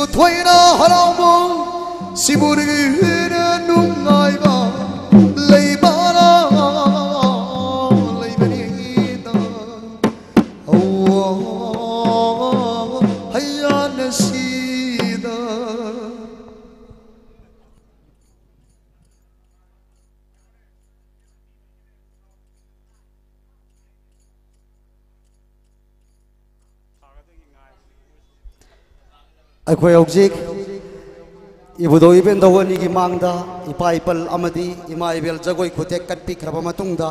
thoina haramu siburigira nungaiba leibara leibanida oh hayya nasida अखोई हौजिक इबुदो इबेन दवनी की मांगदा इपा इपल अमदी इमा इबेल जगोई खुते कटपी खरबा मतुंगदा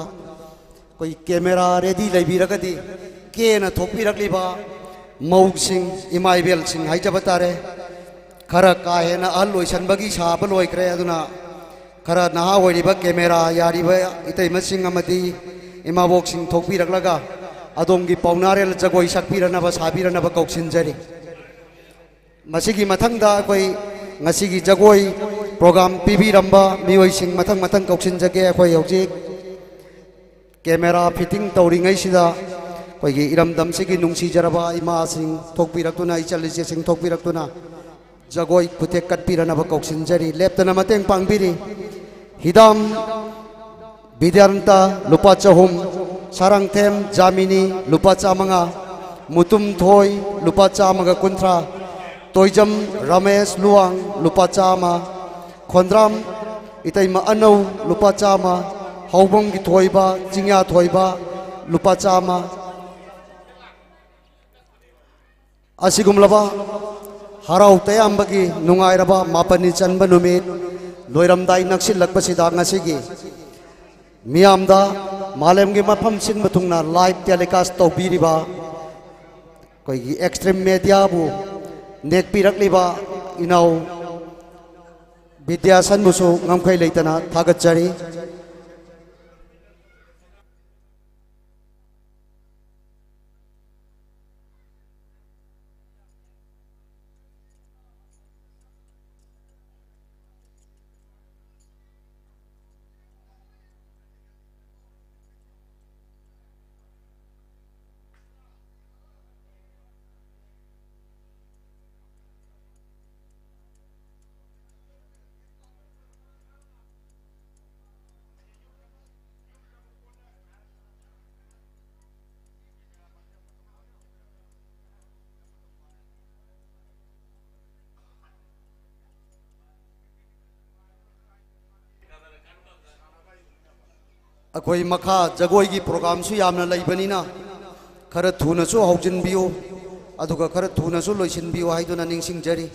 कोई कैमरा रेडी लेबिरगदी केना थोकपिरकलिबा मौसिंग इमा इबेल सिंग हाइजब तारे खरा काहेना अल लोइसनबगी साब लोइक्रे अदुना खरा नहा ओइरिबा कैमरा यारिबा इतैमसिंग अमदी इमा बोक्सिंग थोकपिरकलगा अदोंगी पौनारेल जगोई सकपिरनबा साबिरनबा कौसिनजरी मसीगी मथंगदा कोई ngasi jagoi program PB ramba mioi sing mathang mathang kauksin jage khoi hojik camera fitting tawringai sida koi gi iram dam sigi nungsi jaraba ima sing thokpiraktuna ichalisje sing thokpiraktuna jagoi khute katpirana ba kauksin jari leptana mateng pangbiri hidam bidyanta lupa chahum sarang them jamini lupa chamanga mutum thoi lupa chamaga kunthra Toijam Ramesh Luang lupa chama Khondram itaima anau lupa chama Haubong gi thoiba jingya thoiba lupa chama asigumlaba harau tayambagi nungairaba mapani chanba numit loiramdai naksil lakpasida ngasigi miyamda malemgi mafam sin mathungna live telecast tawbiriba koigi extreme media bu नेक पिरकलिबा इनाव विद्यासन मुसु ngमखै लेतना थागतजरी अखोई मखा जगोई की प्रोग्राम सु यामना लैबनिना खर थुनसु हौजिनबियो अदुगा खर थुनसु लोइसिनबियो हाइदुना निंगसिंगजरी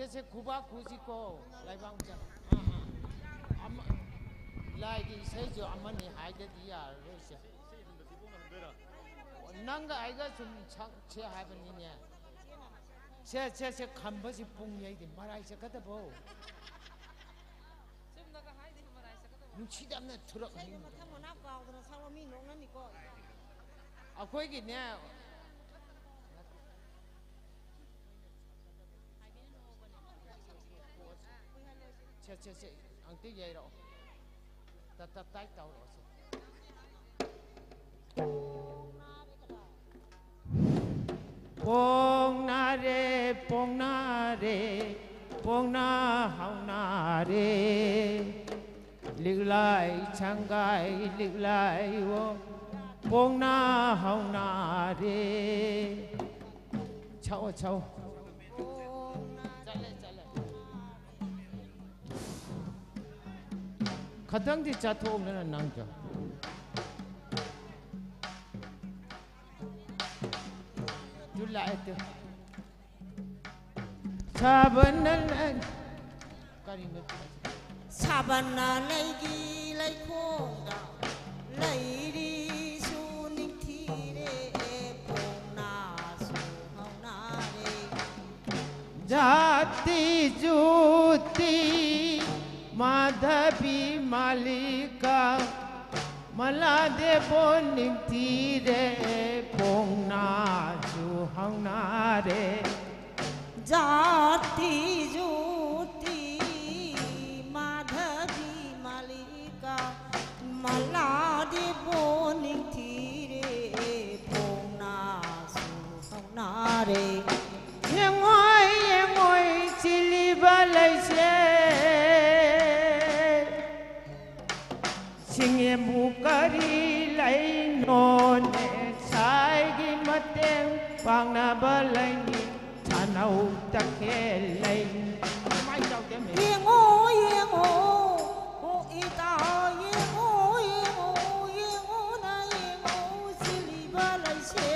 से खुबा खुशी को लाइबांग चल लाइक इसे जो अमन हाई दे दिया रोसे नंग आएगा सुन छे हाई बनी ने से खंबा से पुंग ये दिन मराई से कते बो नुची दम ने थुरक नहीं अकोई की ने से अंति ये रो ताई ताऊ रो से पोंगना रे पोंगना हाउना रे lịch lại chẳng gai lịch lại wo bông na hồng na đi cháu cháu khát thang thì chả thôm nữa là nang cho chú lại từ cha bên anh cái gì nữa cha bên lấy gì lấy khôn đạo lấy đi su ninh thi để bông na su hồng na để जाती जूती माधवी मालिका मला दे बोनिमती रे पोंगना सुहावना रे जाती जूती माधवी मालिका मला दे बोनिंग थी रे पोंगना सुहावना रे ये ngồi chili balai se singe mukari lai non sai gi mateng pang na balai ni chanau takhe lai mai chau te me yên ô ô ita yên ô na yên ô chili balai se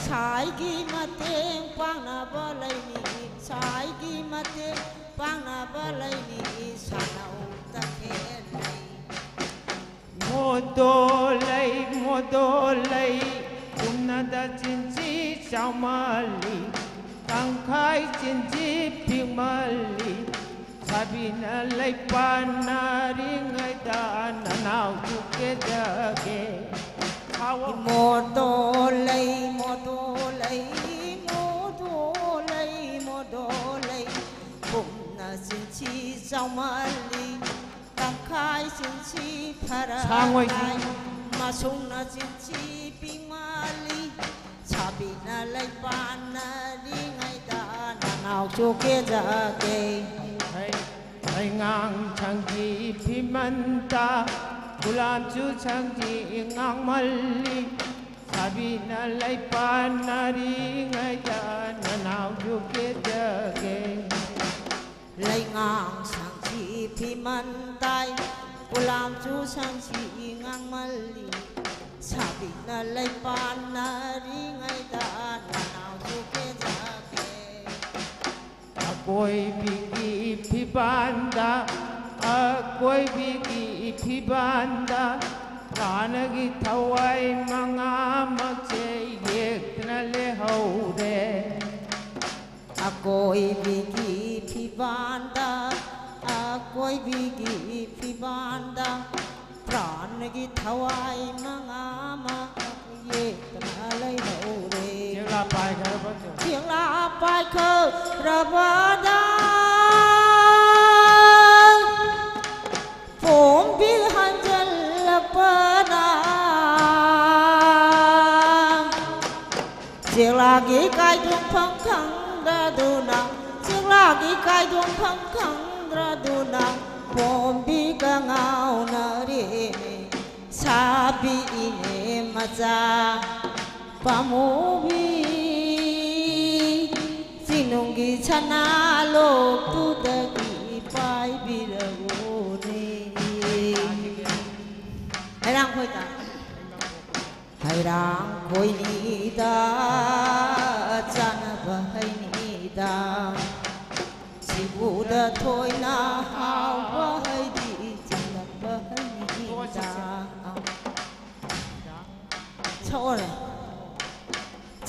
sai gi mateng pang na balai ni sai gi mateng pang na balai ni chanau takhe lai modo lai kumna da jinji chamali tangkai jinji pimali sabina lai panari ngai da nanau ke jage modo lai kumna jinji chamali tangkai jinji Sangwai parai masungna jinji pimali sabina lai panari ngai da nanau ke jage hai ngang changi pimanta gulam chu changi ngang malli sabina lai panari ngai da nanau ke jage lai ngang sang chi phi man tai ulam chu sang chi ngang mali sabi na lai pan na ri ngai da na nau chu ke ja ke koi bigi phibanda koi bigi phibanda pranagi thawai manga makche yekna le haude akoi bigi phi banda akoi bigi phi banda pranagi thawai manga ma ye kana lai ho re chela pai kar ba tiếng la pai khơ ra ba da phom bi han jal la pa na tiếng la gi kai dung phang khang ra du na tiếng la gi kai dung phang khang ra du na phom bi ka ngao na re sa bi ne ma cha pa mo bi sinungi chana lok tu dagi pai birago ne hai rang khoi ta hai rang khoi ni da chana ba hai ni da si bu da thoi na hao ba hai di chana ba hai ni da chao này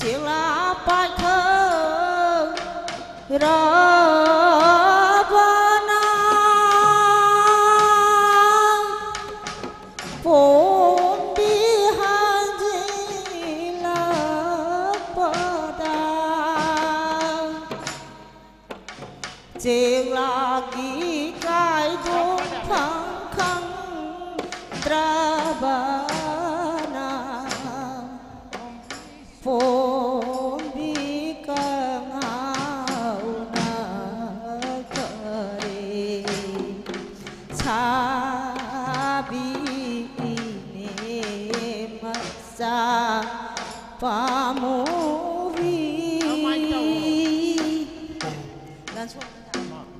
tiếng la pai khơ ra ba na phom bi han ji la pa da tiếng la gi kai du phang khang tra ba na phom bi ka ngao na kare ꯃꯆꯥ ꯄꯥꯝꯃꯨꯕꯤ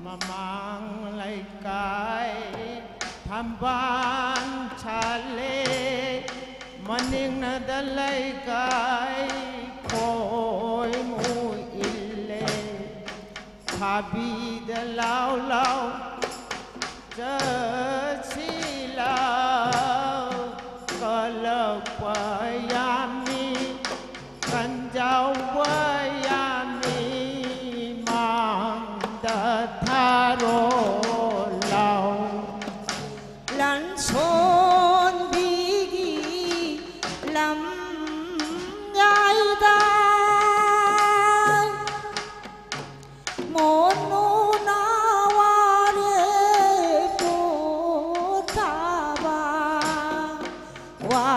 Mamang laikai Thamban chale Maning na dalaikai Khoi mu ille Thabi da lao lao Chơ si lao Kalapayami Kanjau bayami Mang da tharo lao Lan son bigi lam ngai da Monu na ware putaba Wa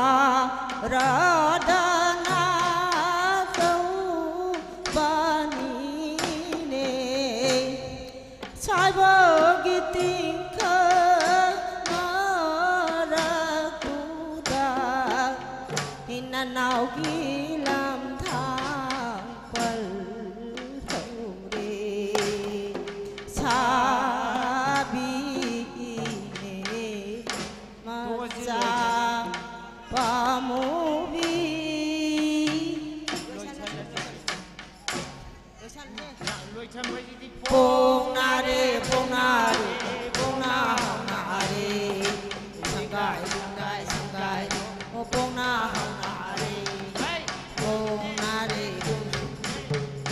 radana kau bani ne Sai bagi tingkah marakuda Hinanau gilam thang pal thore Sabi ne maca pamubi Pong nare, pong nare, pong nare, sangkai, sangkai, sangkai, oh pong nare, pong nare,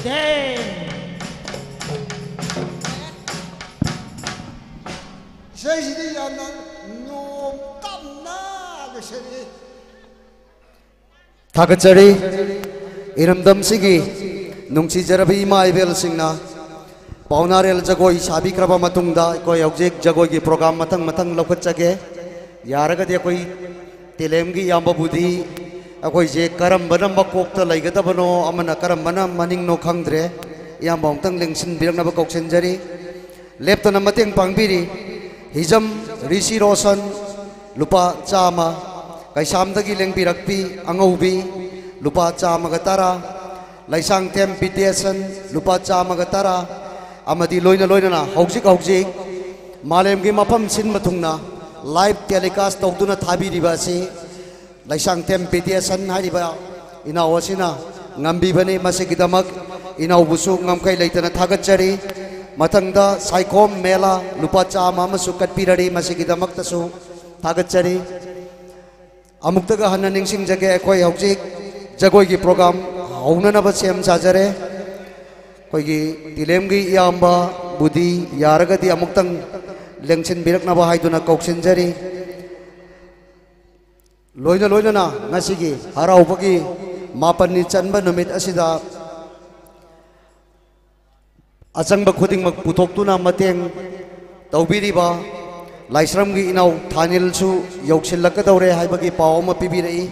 Then Sejidi yanan nom tam na geseri Thakachari iramdam sigi nungsi jarabi ima ibel singna paunarel jagoi sabi kraba matungda koi objek jagoi gi program matang matang lokhat chage yaraga de koi tilemgi yamba budi akoi je karam banam bakokta laigata bano amana karam banam maning no khangdre yamba ongtang lengsin birang na bakok senjari lepta na mateng pangbiri hijam rishi rosan lupa chama kaisamdagi lengpirakpi angaubi lupa chama gatara laisang tem pitiasan lupa chama gatara amadi loina na hauzik hauzik malem gi mapam sin mathungna live telecast tawduna thabi riba si laisang tem pitiasan hariba inawasina ngambi bane masigidamak inaw busu ngamkai leitana thagachari matangda saikom mela lupa chama masu katpirari masigidamak tasu thagachari amuktaga hanna ningsing jage koi hauzik jagoi gi program haunana ba sem sajare koi gi tilem gi yamba budi yaragadi amuktang lengsin birakna ba haiduna kauksin jari loina na ngasigi harau bagi mapan ni chanba numit asida achangba khuding mak puthoktu na mateng tawbiri ba laisram gi inau thanil su yoksil lakadore haibagi paw ma pibirei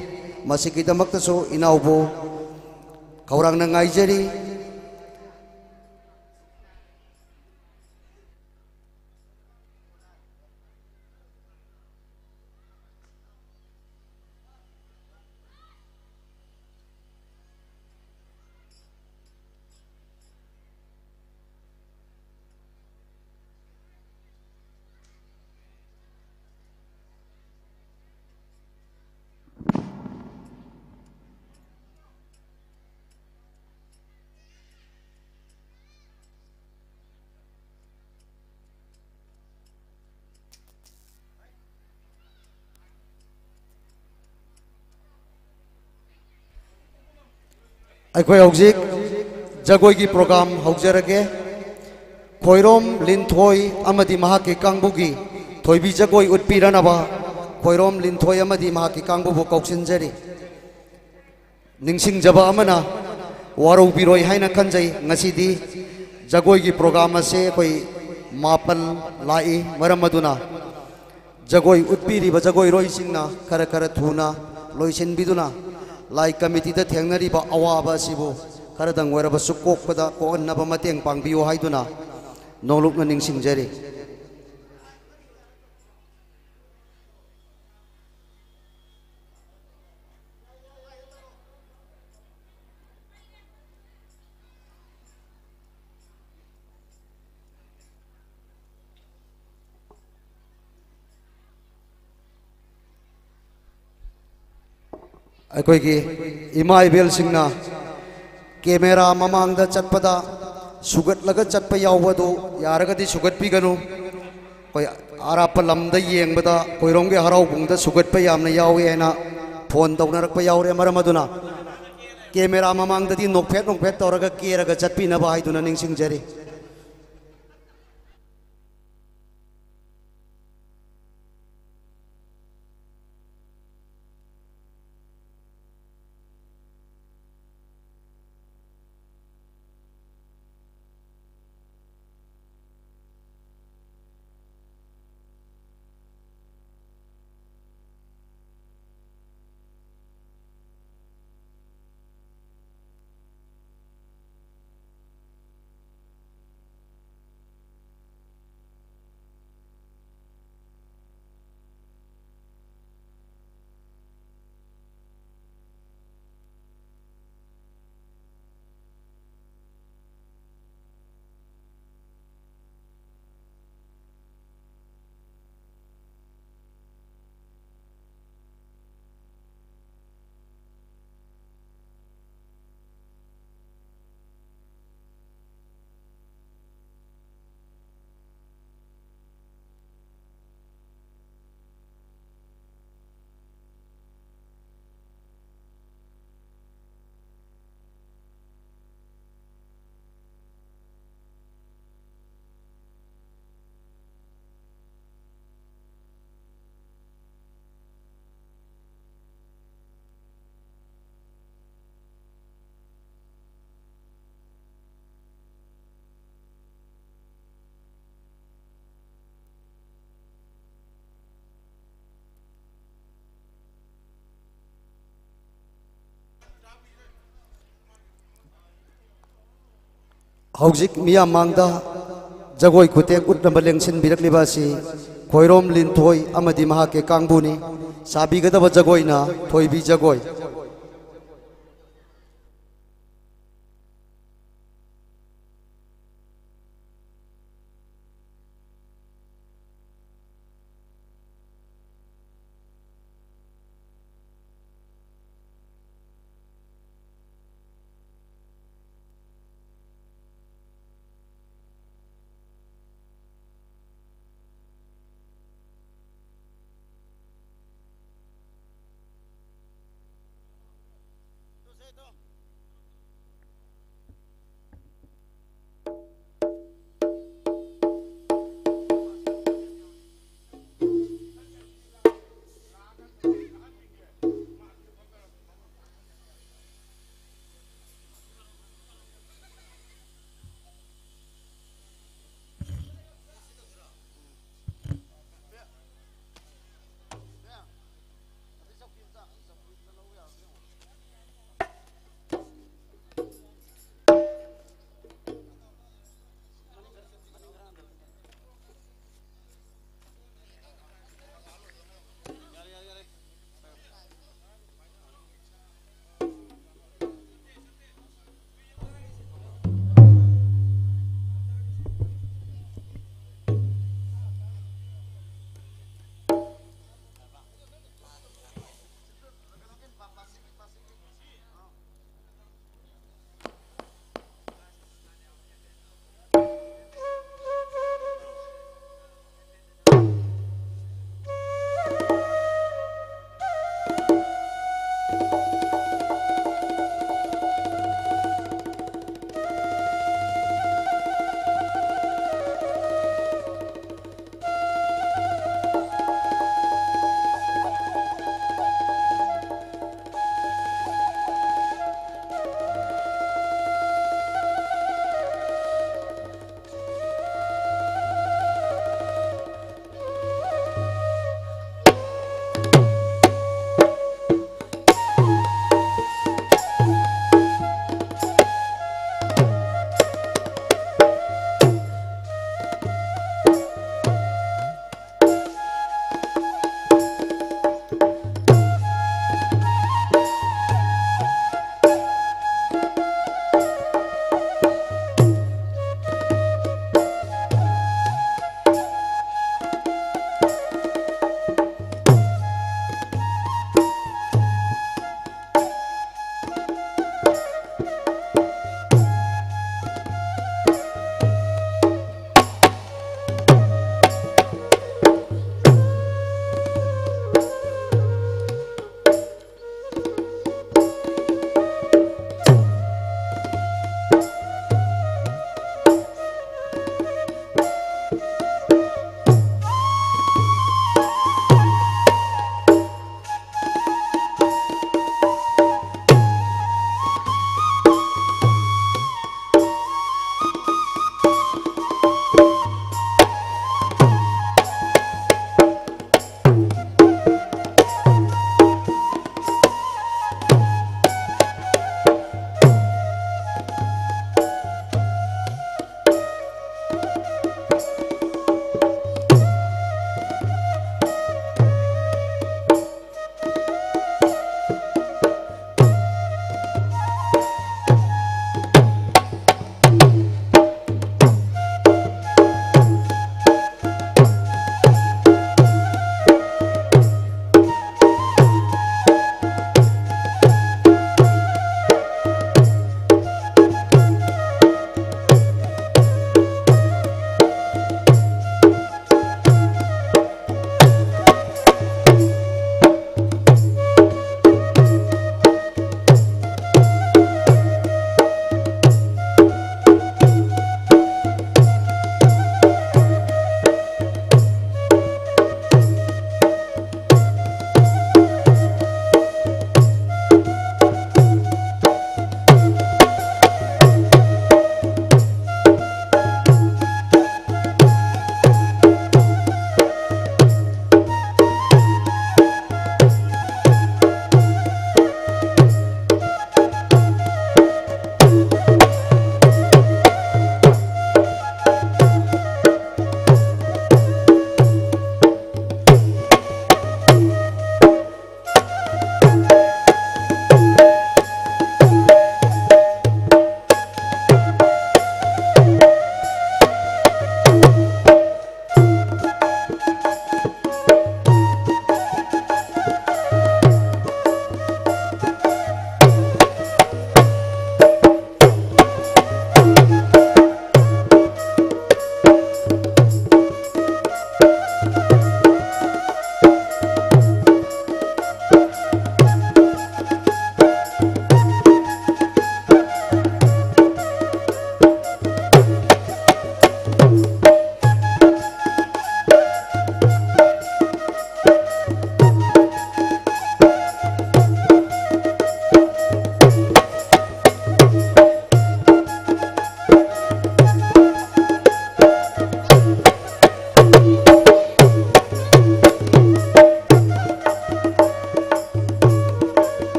masiki damakta su inau bo kaurang na ngaijari अखोई हौजिक जगोई की प्रोग्राम हौजरगे खोइरोम लिनथोई अमदी महाकी कांगबुगी थोइबी जगोई उत्पीरनबा खोइरोम लिनथोई अमदी महाकी कांगबुबु कौसिनजरी निंगसिंग जबा अमना वारो बिरोई हाइना खंजई ngasiदी जगोई की प्रोग्राम असे कोई मापल लाई मरम मदुना जगोई उत्पीरिबा जगोई रोई सिंगना खर खर थुना लोइसिन बिदुना लाई कमिटी दा थेंगनरीबा अवाबा सिबु खरदंग वरबा सुकोकपदा कोन्नबा मतेंग पांगबियो हाइदुना नोलुकना निंगसिंगजरी अखोगी इमा इबेल सिंगना कैमेरा ममांग चटपदा सुगत लग चटप यावदो यारगदी सुगत पीगनु कोई आराप लमद येंगबदा कोइरोंगे हराउबुंगदा सुगत पे यामना यावे हैना फोन तौनरक पे यावरे मरम अदुना कैमेरा ममांगददी नोकफेट तौरगा केरगा चटपीनबा हाइदुना निंगसिंगजरी हौजिक मिया मांगदा जगोई खुतेक उट्नब लेंसिन बिरकलिबासी खोइरोम लिनथोई अमदि महाके कांगबुनी साबिगदब जगोइना थोइबी जगोई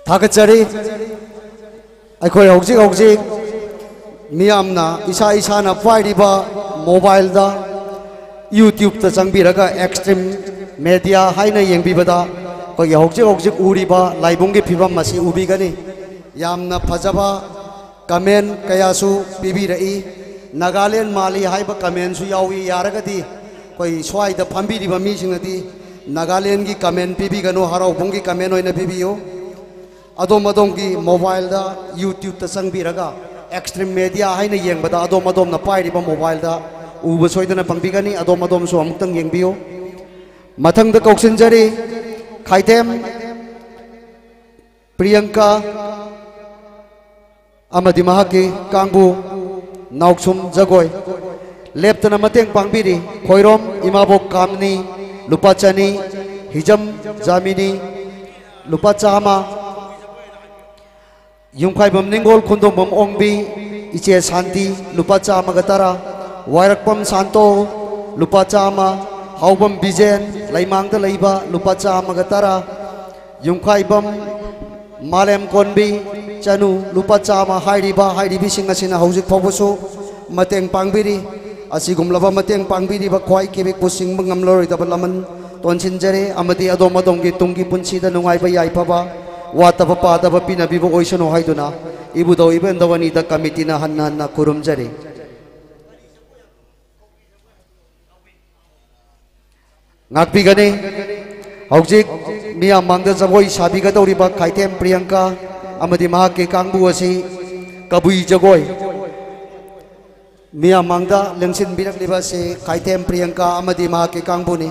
थागतजरी अखोई हौजिक हौजिक मियामना इसा इसाना पाइरिबा मोबाइल दा यूट्यूब ता चंगबिरगा एक्सट्रीम मीडिया हाइना येंबिबदा कोई हौजिक हौजिक उरिबा लाइबुंगी फिबम मसी उबिगनी यामना फजबा कमेंट कयासु पिबिरई नागालैंड माली हाइबा कमेंट सु यावी यारगदी कोई स्वाइदा फंबिरिबा मीसिंगदी नागालैंड की कमेंट पिबिगनो हराउबुंगी कमेंट ओइना पिबियो अदोम अदोम की मोबाइल दा यूट्यूब ता चंगबिरगा एक्सट्रीम मीडिया हाइना येंबदा अदोम अदोम ना पाइरिबा मोबाइल दा उब सोइदना पंबिगनी अदोम अदोम सु अमुक्तंग येंबियो मथंग दा कौसिनजरी खाइतेम प्रियंका अमदी महाकी कांगबू नाउसुम जगोय लेप्तना मतेंग पांगबिरी खोइरोम इमाबोक कामनी लुपा चनी हिजम जामिनी लुपा चामा युमखाइबम निंगोल खुंदोंबम ओंबी इचे शांति लुपा चामा गतारा वायरकपम शांतो लुपा चामा हाउबम बिजेन लाइमांग दा लैबा लुपा चामा गतारा युमखाइबम मालेम कोनबी चनु लुपा चामा हाइरिबी सिंग असिना हौजिक फावबसु मतेंग पांगबिरी असिगुमलबा मतेंग पांगबिरीबा ख्वाई केबेक पुसिंग मंगमलोरिदबा लमन तोनसिनजरे अमदी अदोम अदोमगी तुंगी पुंसीदा नुंगाइबा याइफबा वातबा पादबा पिनबिबो ओइसनो हाइदुना इबुदो इबेंदवनी दा कमिटीना हन्ना हन्ना खुरुमजरे ngakpigani hojik miya mangda jagoi sabigadoriba khaitem priyanka amadi mahake kangbu asi kabui jagoi miya mangda lengsin birakliba se khaitem priyanka amadi mahake kangbu ni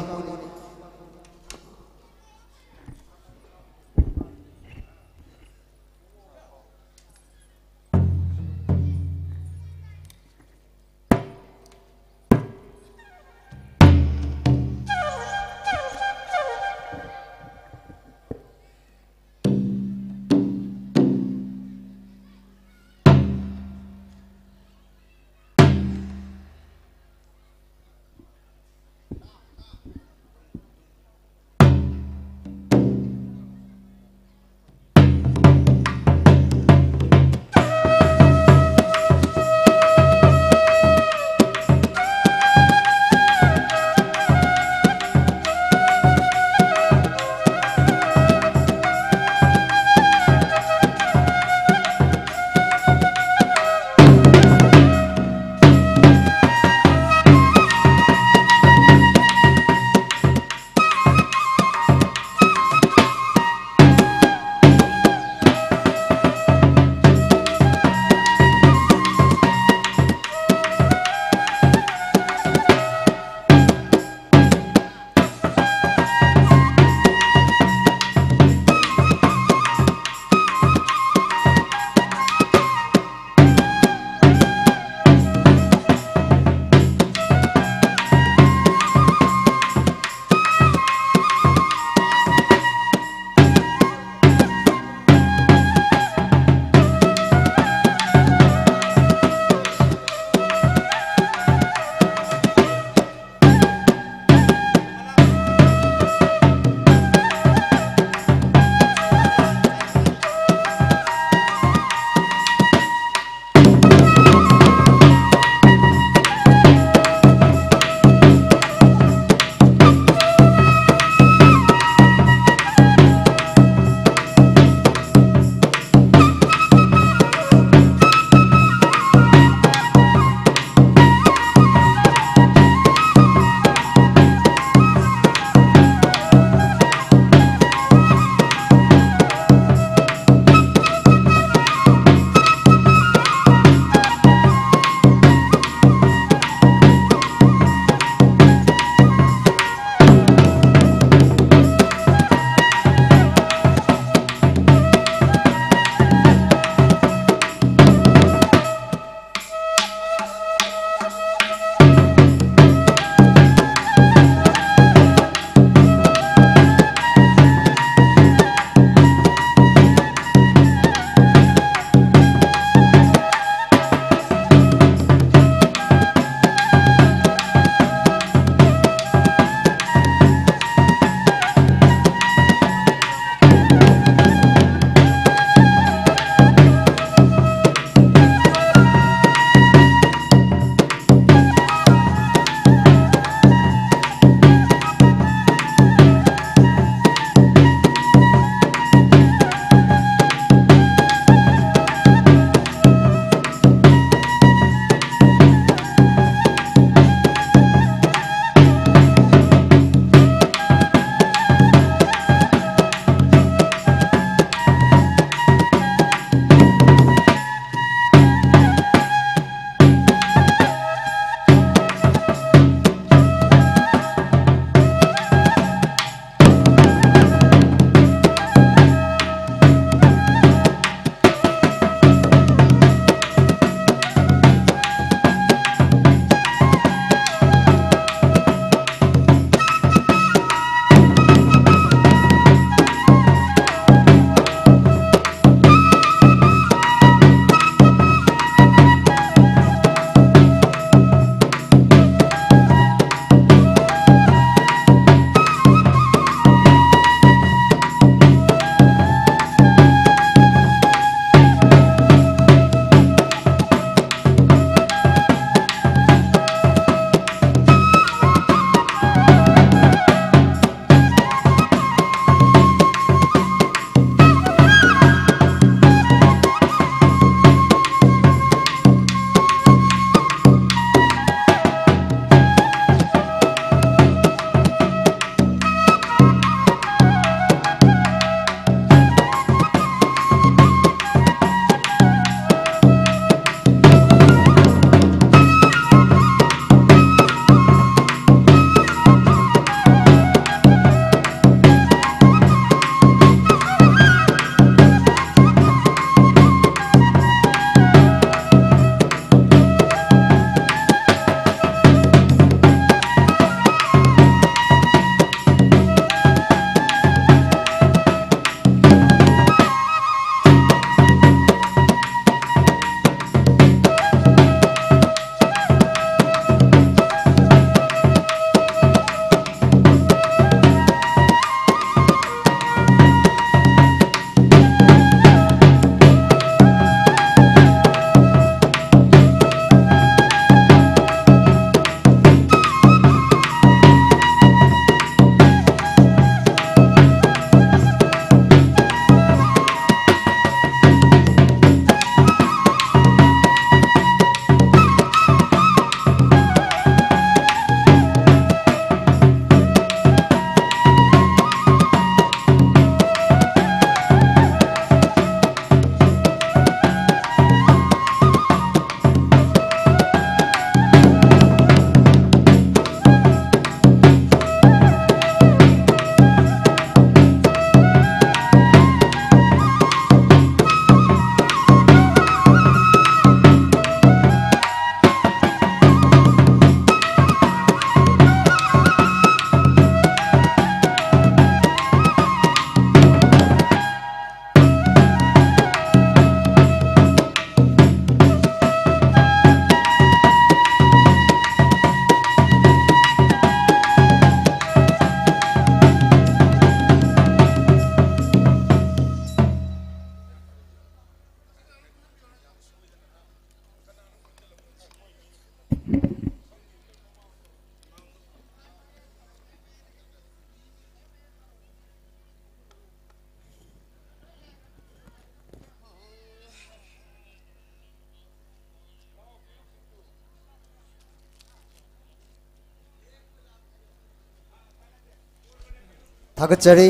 थागतचरी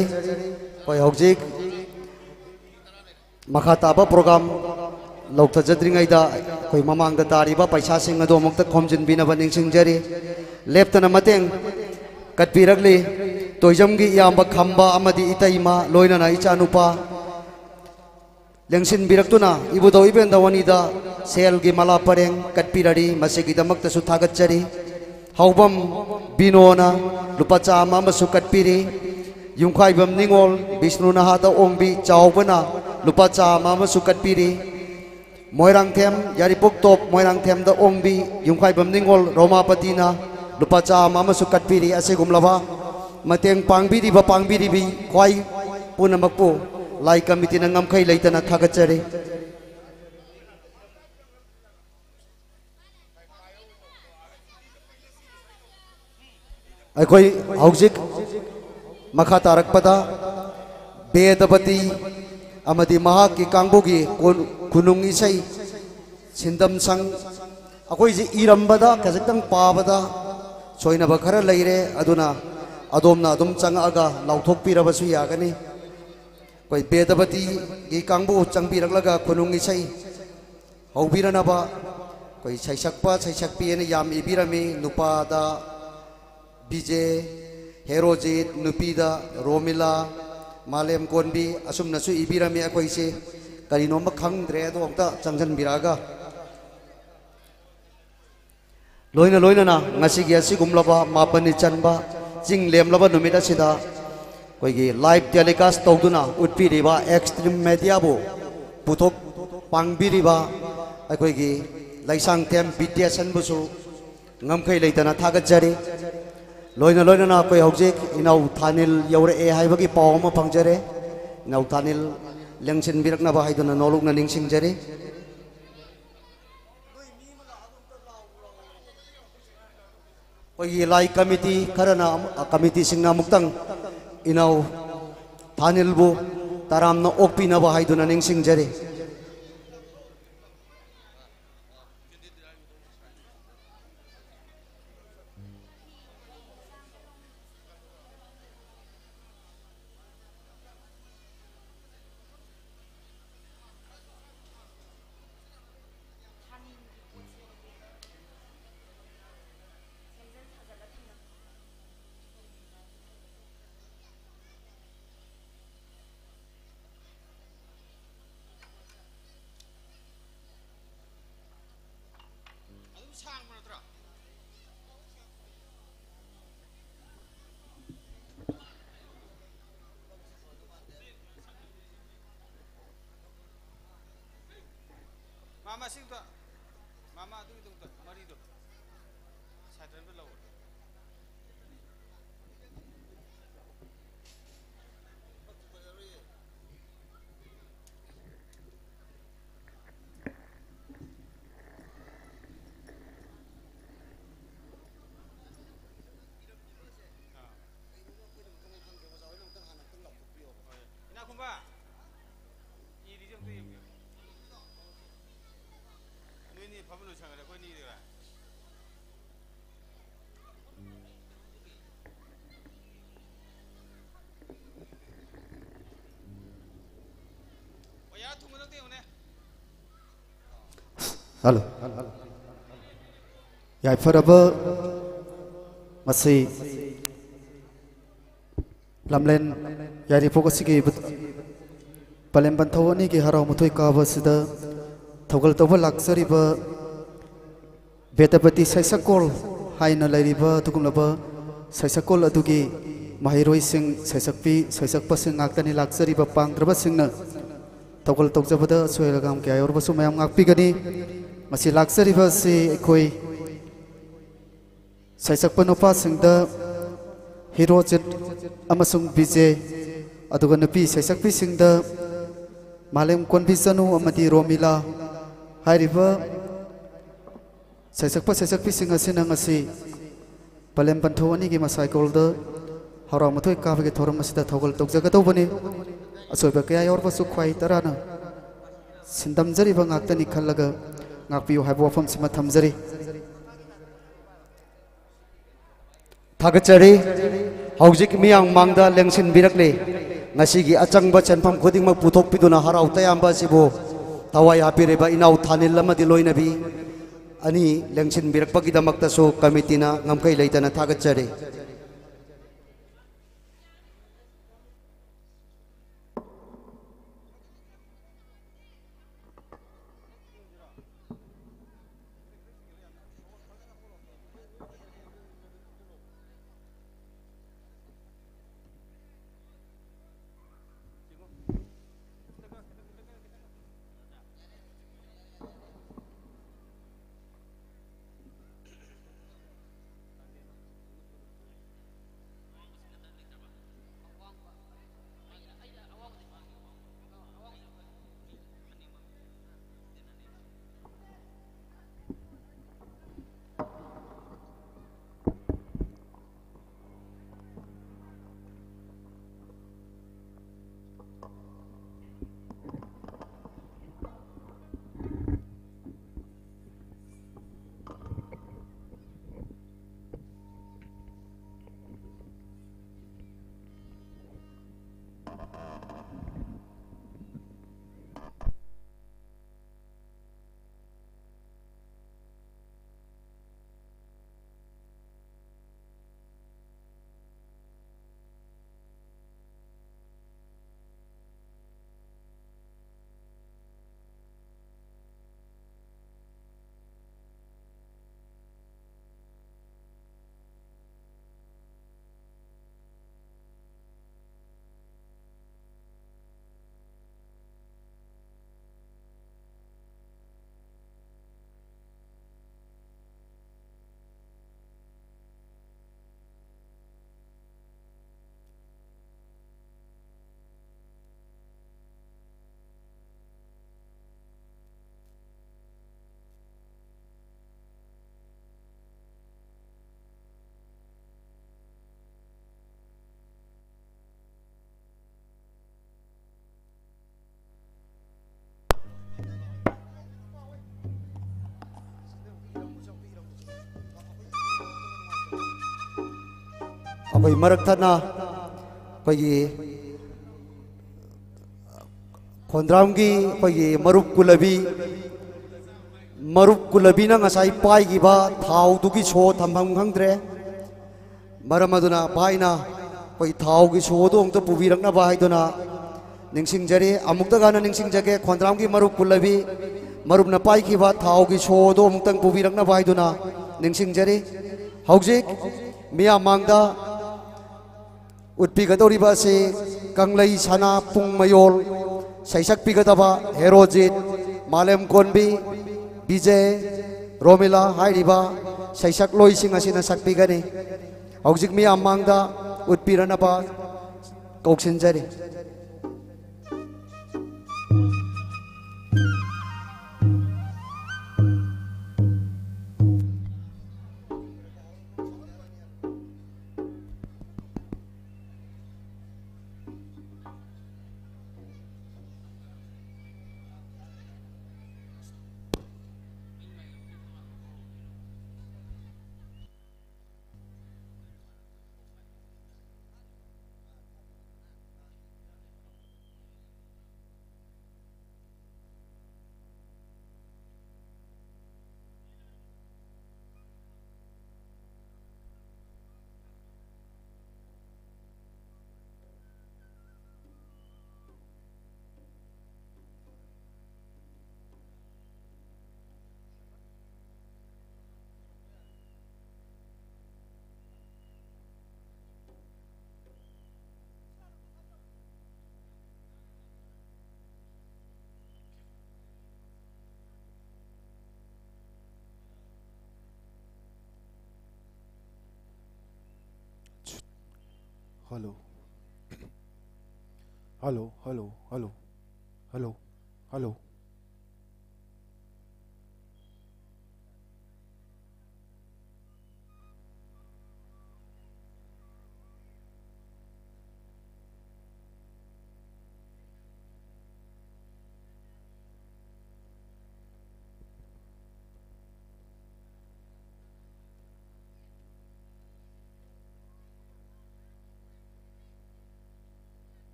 कोई हौजिक मखा ताबा प्रोग्राम लौथजद्रिङैदा कोई ममांगदा तारिबा पैसासिंग अदो अमुक्ता खोमजिनबिनबा निंसिंजरी लेप्तना मतेंग कटपिरगली तोइजमगी इयाम्बा खंबा अमदि इतैमा लोइनना इचानुपा लेंसिनबिरक्तुना इबुदो इबेंदवनीदा सेलगी मला परेंग कटपिररी मसिगिदमक्तसु थागतचरी हौबम बिनोना लुपा चामा अमसु कटपिरी युंखाइबम निंगोल विष्णु नहादा ओंबी चावबना लुपा चामा अमसु कटपिरी मोइरांगथेम यारिपुक टॉप मोइरांगथेम द ओंबी युंखाइबम निंगोल रोमापतिना लुपा चामा अमसु कटपिरी असेगुमलबा मतेंग पांगबिरिबी ख्वाई पुनमकपु लाई कमिटी नंगमखै लेतना थागतचरी अखोई हौजिक मखा तारकपदा बेदबती अमदी महाकी कांगबुगी कुनुंग इसै सिंदम संग अखोई जी इरंबदा खजतंग पाबदा सोइनब खरा लेरे अदुना अदोमना अदुम चंगागा लाउथोकपिरबसु यागनी कोई बेदबती की कांगबु चंगबिरगलगा कुनुंग इसै हौबिरनबा कोई सैसकपा सैसकपीने याम इबिरमी नुपादा बीजे हेरोजित नुपीदा रोमिला मालेम कोनबी असुमनसु इबिरमी अखोइसे करिनोम खंगद्रे अदो अक्ता चंगजनबिरागा लोइना ngasiगी असिगुमलबा मापनि चनबा चिंग लेमलबा नुमित असिदा कोइगी लाइव टेलीकास्ट तौदुना उटपिरिबा एक्सट्रीम मीडिया बो पुथोक पांगबिरिबा अखोइगी लाइसांग थेम बीटीएसन बुसु ngमखै लेतना थागतचरी लोइना कोई हौजिक इनाउ थानिल यौरे हाइबगी पाव अमा फंगजरे इनाउ थानिल लेंसिनबिरकनबा हाइदुना नोलुकना निंसिंजरी कोई लाई कमिटी खरना कमिटी सिंगना मुक्तंग इनाउ थानिल बु तारामना ओकपिनबा हाइदुना निंसिंजरी Mama sing tu, mama tu itu mari tu, saya terus berlalu. Ina kumba, ini dia tu yang. Ini pablo sangat aku ni dia. Oh ya, tunggu nanti mana? Halo. Ya, faraba masih lamlen yari fokus sigi palemban thawani ki harau mutoi kabasida थौगल तब लाक्सरीब बेतपति सैसकोल हाइना लैरिबा तुकुमलब सैसकोल अदुगी महिरोई सिंग सैसकपी सैसकपसिंग आक्तनि लाक्सरीब पांग्द्रब सिंगना थौगल तौजबदा सोयलगाम के आयोरबसु मयाम आक्पिगनी मसि लाक्सरीब सि एखोई सैसकप नुपा सिंगदा हिरोजित अमसुंग बिजे अदुगा नपी सैसकपी सिंगदा मालेम कोनबिसनु अमदि रोमिला हाइरिबा सैसकपा सैसकपी सिंग असिना ngasi palem panthawani gi masaikol da hara mathoi kabe thoram asida thogol tokjaga tobani asoiba kya yor basu khwai tarana sindam jari ba ngaktani khallaga ngakpiu haibo wafam sima thamjari thagachari हौजिक मियां मांगदा लेंसिन बिरकले ngasi achangba chenpham khudingmak puthok piduna harau tayamba sibo tawai hapireba inau thanil lamadi loinabi ani lengsin birakpagi damakta so committee na ngamkai leitana thagatchare Ako'y maragtana ako'y Khondramgi ako'y marup kulabi na ngasay paigi ba thau dugi so thamham khangdre maramaduna baina ako'y thau gi so do ongta pubirak na bahay duna ningsingjari amukta gana ningsingjage Khondramgi marup kulabi marup na paigi ba thau gi so do ongtang pubirak na bahay duna ningsingjari haujik miya mangda utpigadoriba se kanglai sana pung mayol saisak pigadaba herojit malem konbi bijay romila hairiba saisak loising asina sakpigani haujik mi amangda utpirana ba kauksinjari Hello. Hello, hello, hello, hello, hello.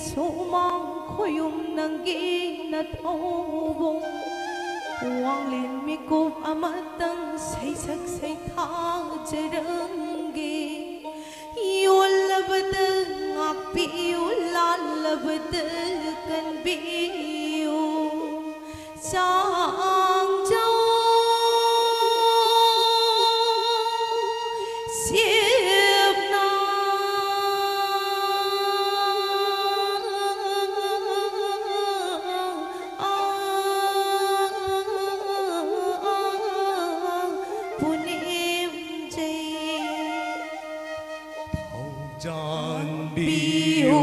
sumang khoyum nanggi na thobong wanglin mikup amatang say sak say thang jarangge yulabad ngakpiu lalabad kanbiu sang châu siệp na punim jay Jan biu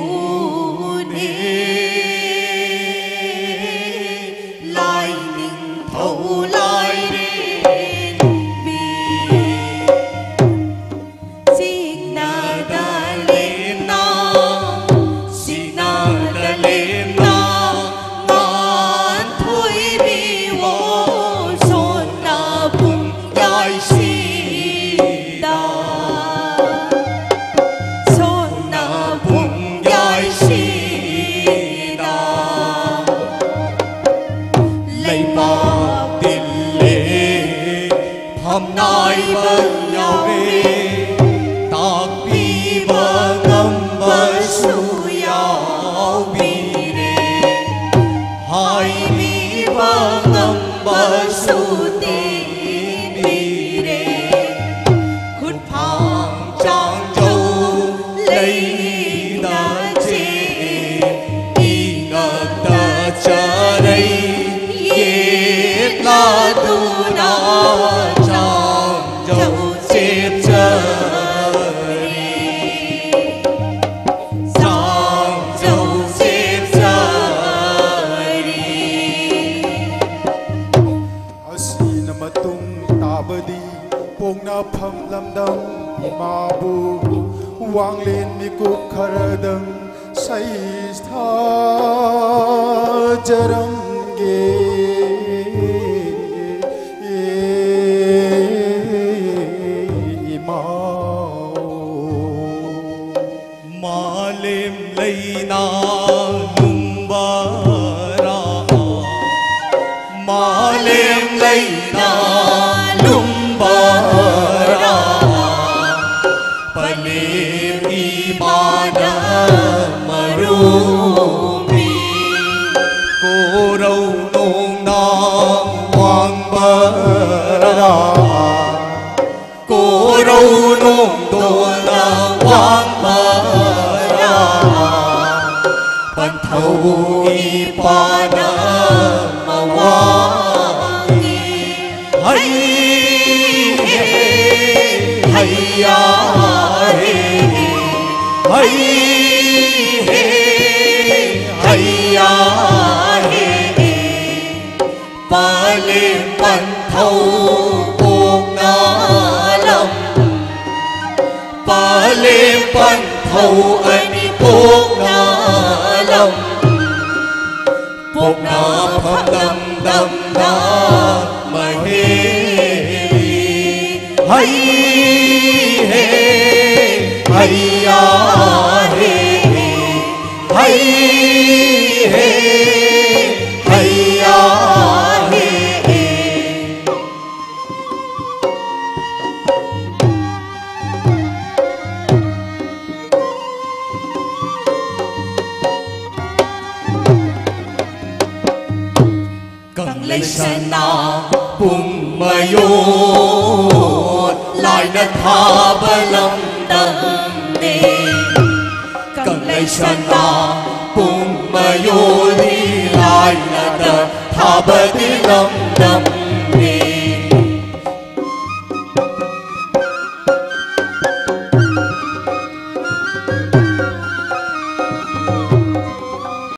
Wanglin mikup karadang say tha jarangge Malim leina lumbara Malim leina lumbara Palim imana marumi Korau nong na wang bara Korau nong do na wang bara Pantau ipana mawangi Hai hayya Hai hayya Palim pantau ong na lam Palim pantau ani ong na lam Pok na pham dam dam na maheli Hai hayya Hai hayya Càng lấy sana bung mayot lại na tha balam dam ne Càng lấy sana bung mayot lại na tha balam dam